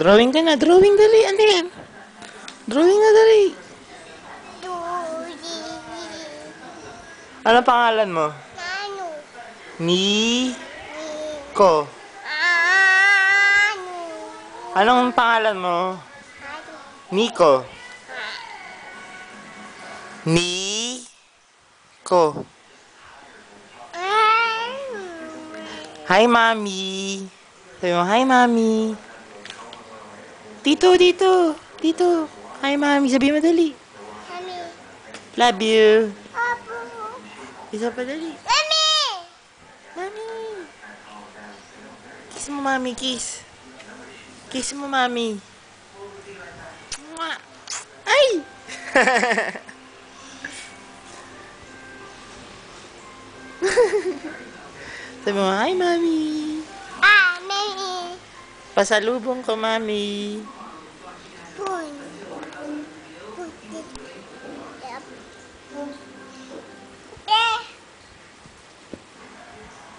Drawing ka na. Drawing dali. Ano yan? Drawing na dali. Ano pangalan mo? Nano. Ni... Ni. Ko. Ano. Anong pangalan mo? Ano. Nico. Ni... Ko. Hi, Mami. Sabi mo, hi, Mami. Dito, dito. Dito. Hi, Mami. Sabi mo dali. Mami. Love you. Apo. Isa pa dali. Mami. Mami. Kiss mo, Mami. Kiss. Kiss mo, Mami. Mwah. Ay! Sabi mo, hi, Mami. Mami. Pasalubong ko, Mami. Pun.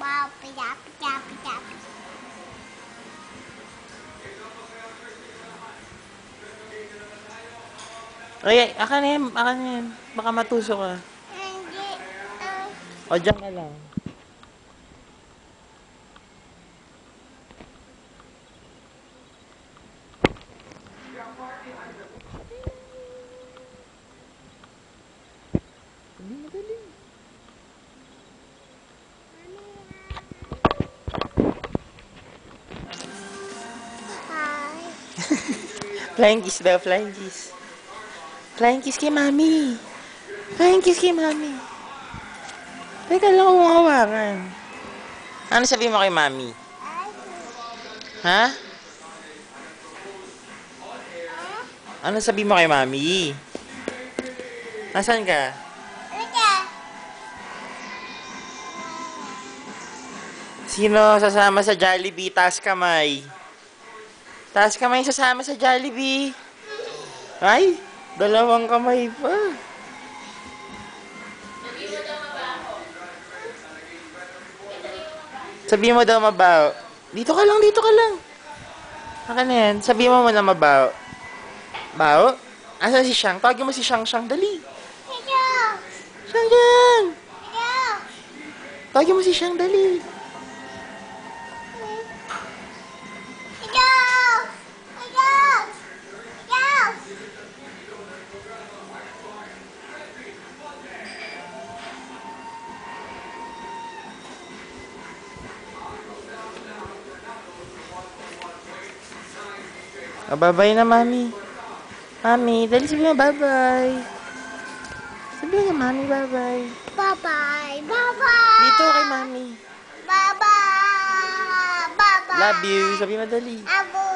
Wow, pijap. Ay, akan na yan. Akan na yan. Baka matuso ka. Hindi. O, dyan ka lang. Hindi madali. Hi. Flying kiss daw, flying kiss. Flying kiss kay Mami. Flying kiss kay Mami. Teka lang kung hawakan. Ano sabi mo kay Mami? Ha? Ano sabi mo kay Mami? Nasaan ka? Sino sasama sa Jollibee? Taas kamay. Taas kamay sasama sa Jollibee. Ay, dalawang kamay pa. Sabi mo daw mabaw. Dito ka lang, dito ka lang. Akin na yan. Sabi mo muna mabaw. Bao? Asa si Shang? Tawagin mo si Shang Shang. Dali. Shang Shang. Tawagin mo si Shang. Dali. Oh, bye-bye na, Mami. Mami, dali sabi mo bye-bye. Sabi mo na, Mami, bye-bye. Bye-bye. Bye-bye. Dito kay Mami. Bye-bye. Bye-bye. Love you. Sabi mo dali. Abo.